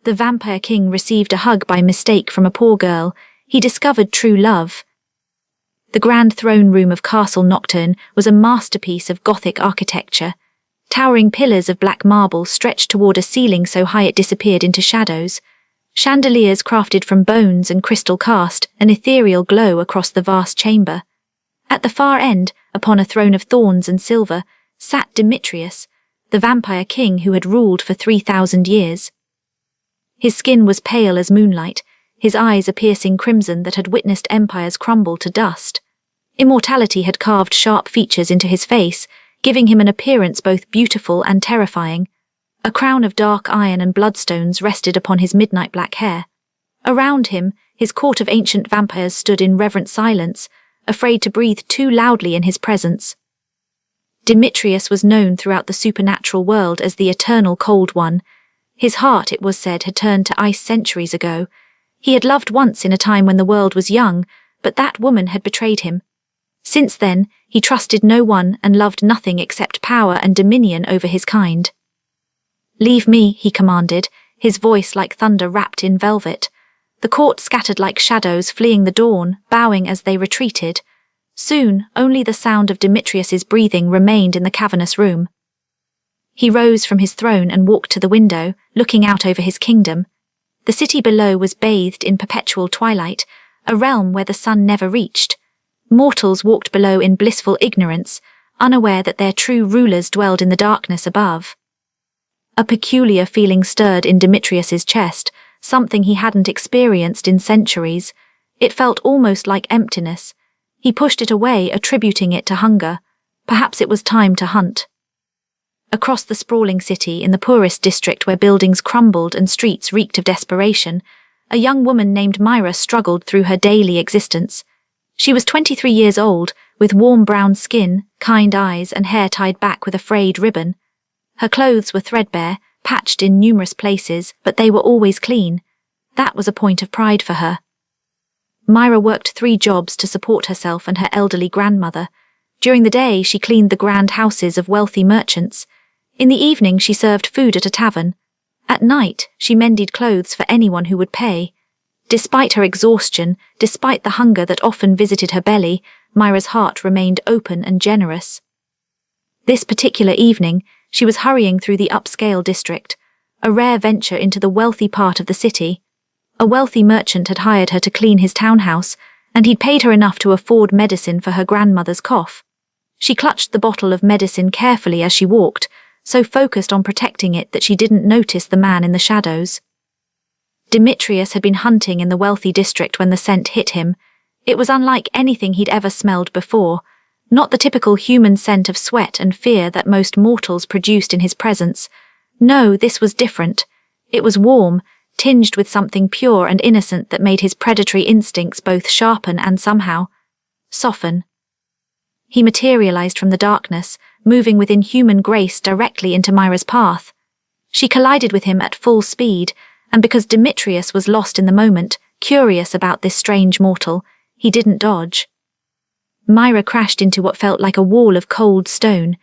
The Vampire King received a hug by mistake from a poor girl. He discovered true love. The grand throne room of Castle Nocturne was a masterpiece of Gothic architecture. Towering pillars of black marble stretched toward a ceiling so high it disappeared into shadows. Chandeliers crafted from bones and crystal cast an ethereal glow across the vast chamber. At the far end, upon a throne of thorns and silver, sat Demetrius, the Vampire King who had ruled for 3,000 years. His skin was pale as moonlight, his eyes a piercing crimson that had witnessed empires crumble to dust. Immortality had carved sharp features into his face, giving him an appearance both beautiful and terrifying. A crown of dark iron and bloodstones rested upon his midnight black hair. Around him, his court of ancient vampires stood in reverent silence, afraid to breathe too loudly in his presence. Demetrius was known throughout the supernatural world as the Eternal Cold One. His heart, it was said, had turned to ice centuries ago. He had loved once in a time when the world was young, but that woman had betrayed him. Since then, he trusted no one and loved nothing except power and dominion over his kind. "Leave me," he commanded, his voice like thunder wrapped in velvet. The court scattered like shadows fleeing the dawn, bowing as they retreated. Soon, only the sound of Demetrius's breathing remained in the cavernous room. He rose from his throne and walked to the window, looking out over his kingdom. The city below was bathed in perpetual twilight, a realm where the sun never reached. Mortals walked below in blissful ignorance, unaware that their true rulers dwelled in the darkness above. A peculiar feeling stirred in Demetrius's chest, something he hadn't experienced in centuries. It felt almost like emptiness. He pushed it away, attributing it to hunger. Perhaps it was time to hunt. Across the sprawling city, in the poorest district where buildings crumbled and streets reeked of desperation, a young woman named Myra struggled through her daily existence. She was 23 years old, with warm brown skin, kind eyes, and hair tied back with a frayed ribbon. Her clothes were threadbare, patched in numerous places, but they were always clean. That was a point of pride for her. Myra worked 3 jobs to support herself and her elderly grandmother. During the day, she cleaned the grand houses of wealthy merchants. In the evening, she served food at a tavern. At night, she mended clothes for anyone who would pay. Despite her exhaustion, despite the hunger that often visited her belly, Myra's heart remained open and generous. This particular evening, she was hurrying through the upscale district, a rare venture into the wealthy part of the city. A wealthy merchant had hired her to clean his townhouse, and he'd paid her enough to afford medicine for her grandmother's cough. She clutched the bottle of medicine carefully as she walked, so focused on protecting it that she didn't notice the man in the shadows. Demetrius had been hunting in the wealthy district when the scent hit him. It was unlike anything he'd ever smelled before, not the typical human scent of sweat and fear that most mortals produced in his presence. No, this was different. It was warm, tinged with something pure and innocent that made his predatory instincts both sharpen and somehow soften. He materialized from the darkness, moving with inhuman grace directly into Myra's path. She collided with him at full speed, and because Demetrius was lost in the moment, curious about this strange mortal, he didn't dodge. Myra crashed into what felt like a wall of cold stone.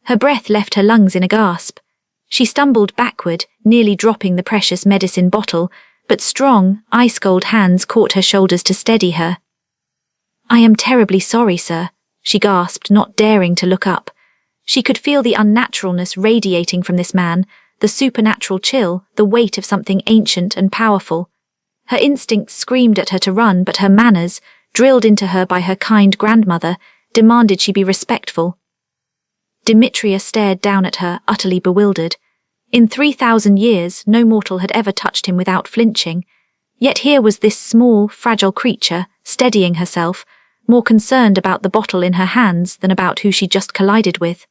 Her breath left her lungs in a gasp. She stumbled backward, nearly dropping the precious medicine bottle, but strong, ice-cold hands caught her shoulders to steady her. "I am terribly sorry, sir," she gasped, not daring to look up. She could feel the unnaturalness radiating from this man, the supernatural chill, the weight of something ancient and powerful. Her instincts screamed at her to run, but her manners, drilled into her by her kind grandmother, demanded she be respectful. Demetrius stared down at her, utterly bewildered. In 3,000 years, no mortal had ever touched him without flinching. Yet here was this small, fragile creature, steadying herself, more concerned about the bottle in her hands than about who she'd just collided with.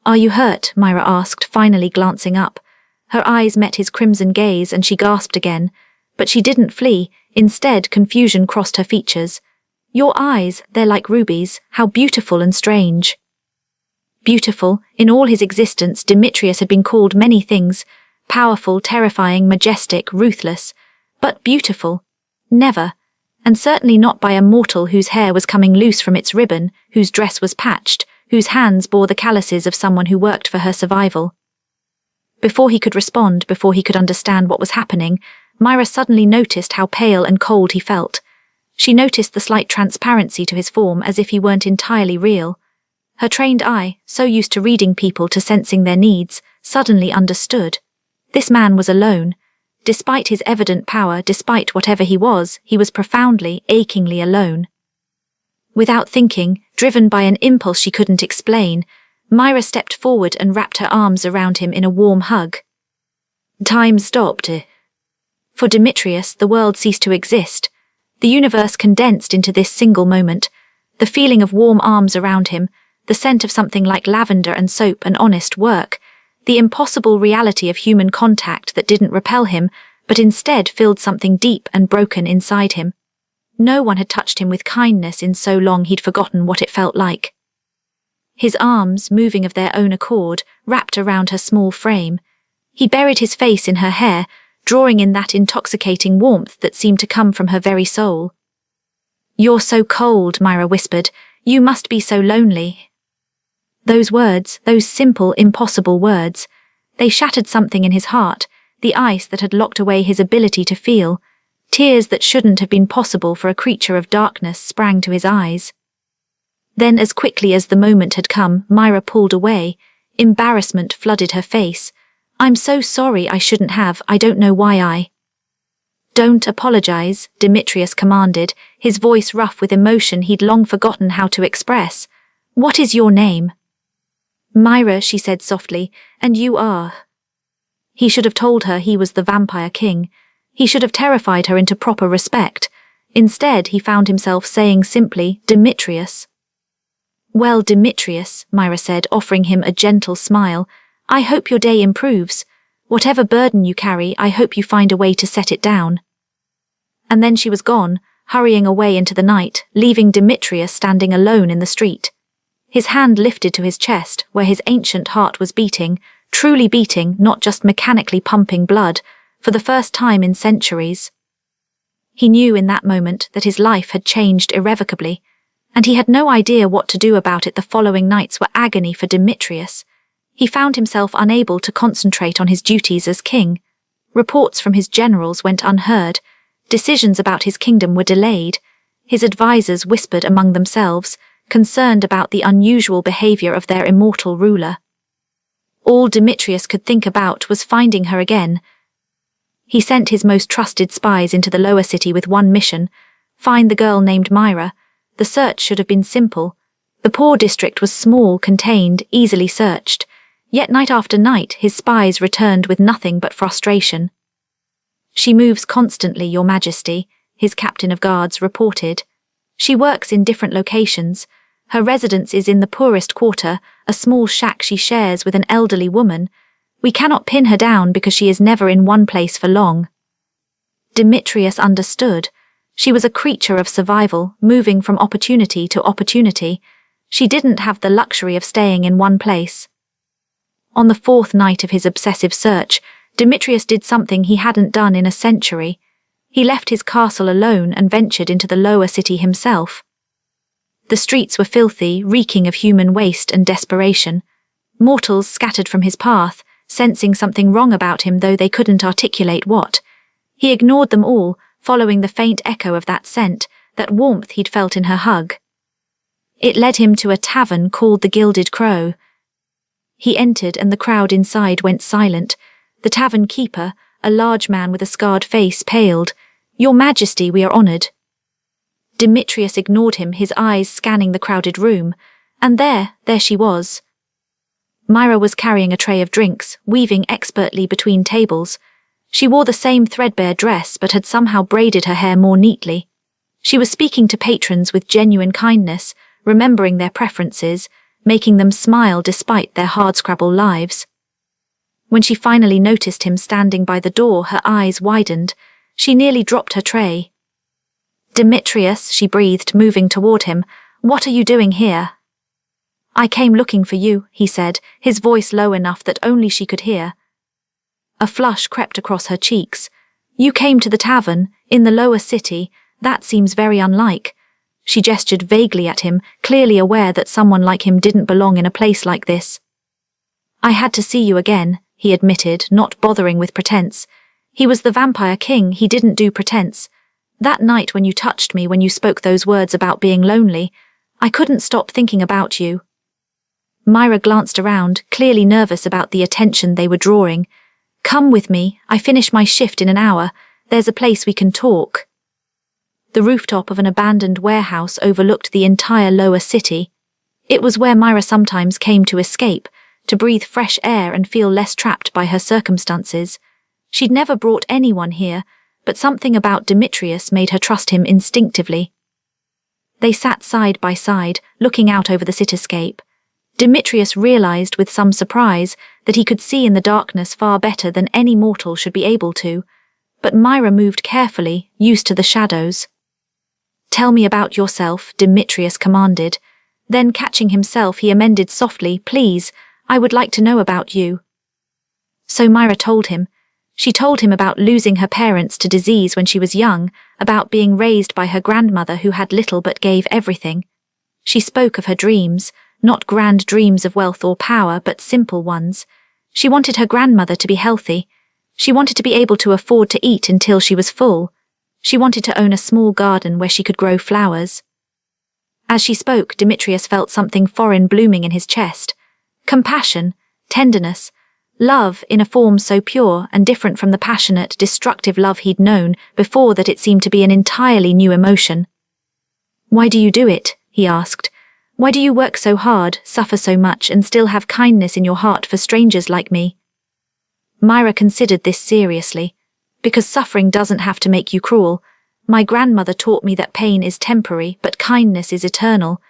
"Are you hurt?" Myra asked, finally glancing up. Her eyes met his crimson gaze and she gasped again, but she didn't flee. Instead, confusion crossed her features. "Your eyes, they're like rubies. How beautiful and strange." Beautiful, in all his existence, Demetrius had been called many things: powerful, terrifying, majestic, ruthless. But beautiful? Never. And certainly not by a mortal whose hair was coming loose from its ribbon, whose dress was patched, whose hands bore the calluses of someone who worked for her survival. Before he could respond, before he could understand what was happening, Myra suddenly noticed how pale and cold he felt. She noticed the slight transparency to his form, as if he weren't entirely real. Her trained eye, so used to reading people, to sensing their needs, suddenly understood. This man was alone. Despite his evident power, despite whatever he was profoundly, achingly alone. Without thinking, driven by an impulse she couldn't explain, Myra stepped forward and wrapped her arms around him in a warm hug. Time stopped. For Demetrius, the world ceased to exist. The universe condensed into this single moment. The feeling of warm arms around him, the scent of something like lavender and soap and honest work, the impossible reality of human contact that didn't repel him, but instead filled something deep and broken inside him. No one had touched him with kindness in so long he'd forgotten what it felt like. His arms, moving of their own accord, wrapped around her small frame. He buried his face in her hair, drawing in that intoxicating warmth that seemed to come from her very soul. "You're so cold," Myra whispered. "You must be so lonely." Those words, those simple, impossible words, they shattered something in his heart, the ice that had locked away his ability to feel. Tears that shouldn't have been possible for a creature of darkness sprang to his eyes. Then, as quickly as the moment had come, Myra pulled away. Embarrassment flooded her face. "I'm so sorry, I shouldn't have, I don't know why I—" "Don't apologize," Demetrius commanded, his voice rough with emotion he'd long forgotten how to express. "What is your name?" "Myra," she said softly, "and you are—" He should have told her he was the Vampire King. He should have terrified her into proper respect. Instead, he found himself saying simply, "Demetrius." "Well, Demetrius," Myra said, offering him a gentle smile, "I hope your day improves. Whatever burden you carry, I hope you find a way to set it down." And then she was gone, hurrying away into the night, leaving Demetrius standing alone in the street. His hand lifted to his chest, where his ancient heart was beating, truly beating, not just mechanically pumping blood, for the first time in centuries. He knew in that moment that his life had changed irrevocably, and he had no idea what to do about it. The following nights were agony for Demetrius. He found himself unable to concentrate on his duties as king. Reports from his generals went unheard. Decisions about his kingdom were delayed. His advisors whispered among themselves, concerned about the unusual behavior of their immortal ruler. All Demetrius could think about was finding her again. He sent his most trusted spies into the lower city with one mission: find the girl named Myra. The search should have been simple. The poor district was small, contained, easily searched. Yet night after night his spies returned with nothing but frustration. "She moves constantly, Your Majesty," his captain of guards reported. "She works in different locations. Her residence is in the poorest quarter, a small shack she shares with an elderly woman. We cannot pin her down because she is never in one place for long." Demetrius understood. She was a creature of survival, moving from opportunity to opportunity. She didn't have the luxury of staying in one place. On the fourth night of his obsessive search, Demetrius did something he hadn't done in a century. He left his castle alone and ventured into the lower city himself. The streets were filthy, reeking of human waste and desperation. Mortals scattered from his path, sensing something wrong about him, though they couldn't articulate what. He ignored them all, following the faint echo of that scent, that warmth he'd felt in her hug. It led him to a tavern called the Gilded Crow. He entered and the crowd inside went silent. The tavern keeper, a large man with a scarred face, paled. "Your Majesty, we are honoured." Demetrius ignored him, his eyes scanning the crowded room. And there she was. Myra was carrying a tray of drinks, weaving expertly between tables. She wore the same threadbare dress but had somehow braided her hair more neatly. She was speaking to patrons with genuine kindness, remembering their preferences, making them smile despite their hardscrabble lives. When she finally noticed him standing by the door, her eyes widened. She nearly dropped her tray. "Demetrius," she breathed, moving toward him, "what are you doing here?" "I came looking for you," he said, his voice low enough that only she could hear. A flush crept across her cheeks. "You came to the tavern, in the lower city. That seems very unlike." She gestured vaguely at him, clearly aware that someone like him didn't belong in a place like this. "I had to see you again," he admitted, not bothering with pretense. He was the Vampire King, he didn't do pretense. That night when you touched me, when you spoke those words about being lonely, I couldn't stop thinking about you. Myra glanced around, clearly nervous about the attention they were drawing. Come with me, I finish my shift in an hour. There's a place we can talk. The rooftop of an abandoned warehouse overlooked the entire lower city. It was where Myra sometimes came to escape, to breathe fresh air and feel less trapped by her circumstances. She'd never brought anyone here, but something about Demetrius made her trust him instinctively. They sat side by side, looking out over the cityscape. Demetrius realized with some surprise that he could see in the darkness far better than any mortal should be able to, but Myra moved carefully, used to the shadows. Tell me about yourself, Demetrius commanded. Then, catching himself, he amended softly, Please, I would like to know about you. So Myra told him. She told him about losing her parents to disease when she was young, about being raised by her grandmother who had little but gave everything. She spoke of her dreams, not grand dreams of wealth or power, but simple ones. She wanted her grandmother to be healthy. She wanted to be able to afford to eat until she was full. She wanted to own a small garden where she could grow flowers. As she spoke, Demetrius felt something foreign blooming in his chest. Compassion, tenderness, love in a form so pure and different from the passionate, destructive love he'd known before that it seemed to be an entirely new emotion. Why do you do it? He asked. Why do you work so hard, suffer so much, and still have kindness in your heart for strangers like me? Myra considered this seriously. Because suffering doesn't have to make you cruel. My grandmother taught me that pain is temporary, but kindness is eternal.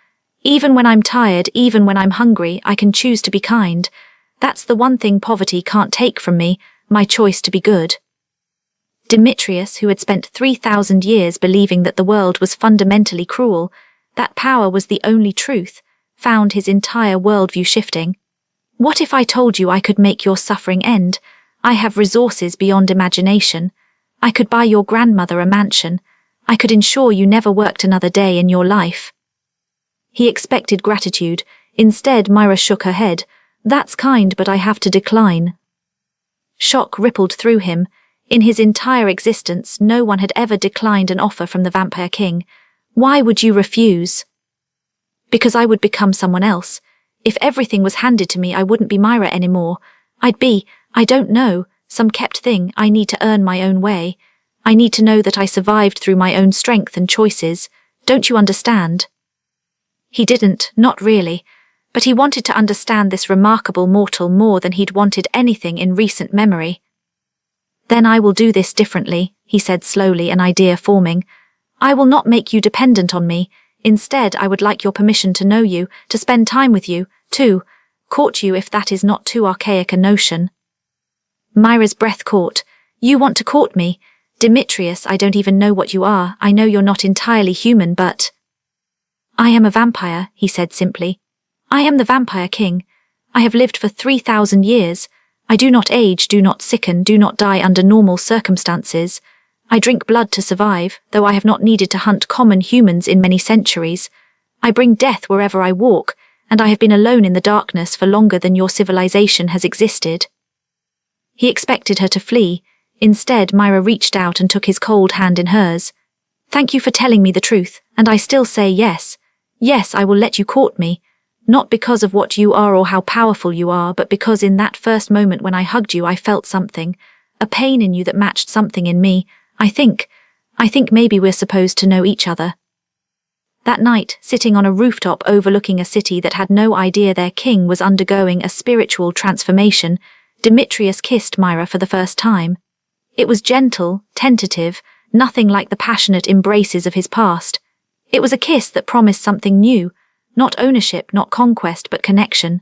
Even when I'm tired, even when I'm hungry, I can choose to be kind. That's the one thing poverty can't take from me, my choice to be good. Demetrius, who had spent 3,000 years believing that the world was fundamentally cruel, that power was the only truth, found his entire worldview shifting. What if I told you I could make your suffering end? I have resources beyond imagination. I could buy your grandmother a mansion. I could ensure you never worked another day in your life. He expected gratitude. Instead, Myra shook her head. That's kind, but I have to decline. Shock rippled through him. In his entire existence, no one had ever declined an offer from the Vampire King. Why would you refuse? Because I would become someone else. If everything was handed to me, I wouldn't be Myra anymore. I'd be, I don't know, some kept thing. I need to earn my own way. I need to know that I survived through my own strength and choices. Don't you understand? He didn't, not really, but he wanted to understand this remarkable mortal more than he'd wanted anything in recent memory. Then I will do this differently, he said slowly, an idea forming. I will not make you dependent on me. Instead, I would like your permission to know you, to spend time with you, to court you if that is not too archaic a notion. Myra's breath caught. You want to court me? Demetrius, I don't even know what you are. I know you're not entirely human, but... I am a vampire, he said simply. I am the Vampire King. I have lived for 3,000 years. I do not age, do not sicken, do not die under normal circumstances. I drink blood to survive, though I have not needed to hunt common humans in many centuries. I bring death wherever I walk, and I have been alone in the darkness for longer than your civilization has existed. He expected her to flee. Instead, Myra reached out and took his cold hand in hers. Thank you for telling me the truth, and I still say yes. Yes, I will let you court me. Not because of what you are or how powerful you are, but because in that first moment when I hugged you I felt something, a pain in you that matched something in me. I think maybe we're supposed to know each other. That night, sitting on a rooftop overlooking a city that had no idea their king was undergoing a spiritual transformation, Demetrius kissed Myra for the first time. It was gentle, tentative, nothing like the passionate embraces of his past. It was a kiss that promised something new, not ownership, not conquest, but connection.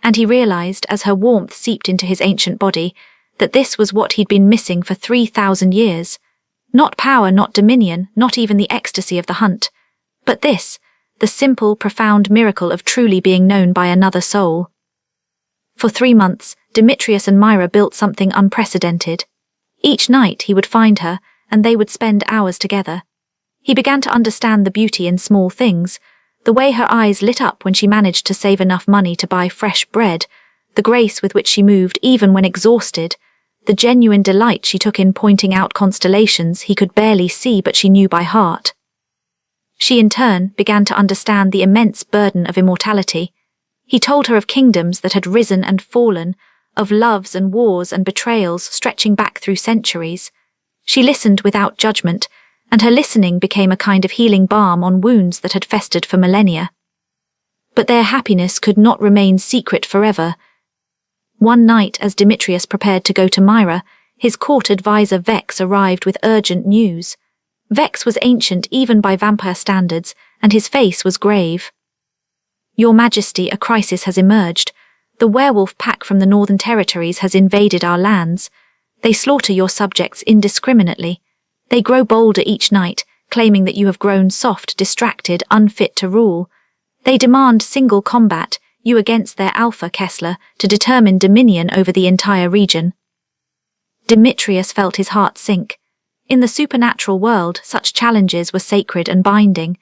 And he realized, as her warmth seeped into his ancient body, that this was what he'd been missing for 3,000 years. Not power, not dominion, not even the ecstasy of the hunt. But this, the simple, profound miracle of truly being known by another soul. For 3 months, Demetrius and Myra built something unprecedented. Each night he would find her, and they would spend hours together. He began to understand the beauty in small things, the way her eyes lit up when she managed to save enough money to buy fresh bread, the grace with which she moved even when exhausted, the genuine delight she took in pointing out constellations he could barely see but she knew by heart. She in turn began to understand the immense burden of immortality. He told her of kingdoms that had risen and fallen, of loves and wars and betrayals stretching back through centuries. She listened without judgment, and her listening became a kind of healing balm on wounds that had festered for millennia. But their happiness could not remain secret forever. One night, as Demetrius prepared to go to Myra, his court advisor Vex arrived with urgent news. Vex was ancient even by vampire standards, and his face was grave. "Your Majesty, a crisis has emerged. The werewolf pack from the Northern Territories has invaded our lands. They slaughter your subjects indiscriminately. They grow bolder each night, claiming that you have grown soft, distracted, unfit to rule. They demand single combat, you against their alpha, Kessler, to determine dominion over the entire region." Demetrius felt his heart sink. In the supernatural world, such challenges were sacred and binding.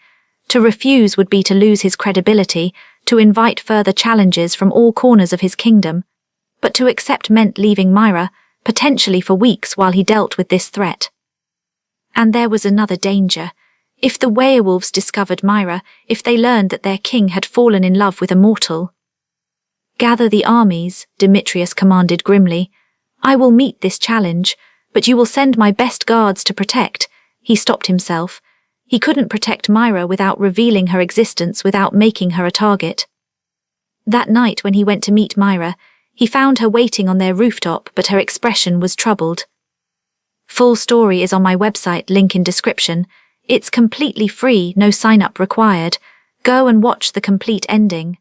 To refuse would be to lose his credibility, to invite further challenges from all corners of his kingdom. But to accept meant leaving Myra, potentially for weeks while he dealt with this threat. And there was another danger. If the werewolves discovered Myra, if they learned that their king had fallen in love with a mortal. "Gather the armies," Demetrius commanded grimly. "I will meet this challenge, but you will send my best guards to protect." He stopped himself. He couldn't protect Myra without revealing her existence, without making her a target. That night when he went to meet Myra, he found her waiting on their rooftop, but her expression was troubled. Full story is on my website, link in description. It's completely free, no sign-up required. Go and watch the complete ending.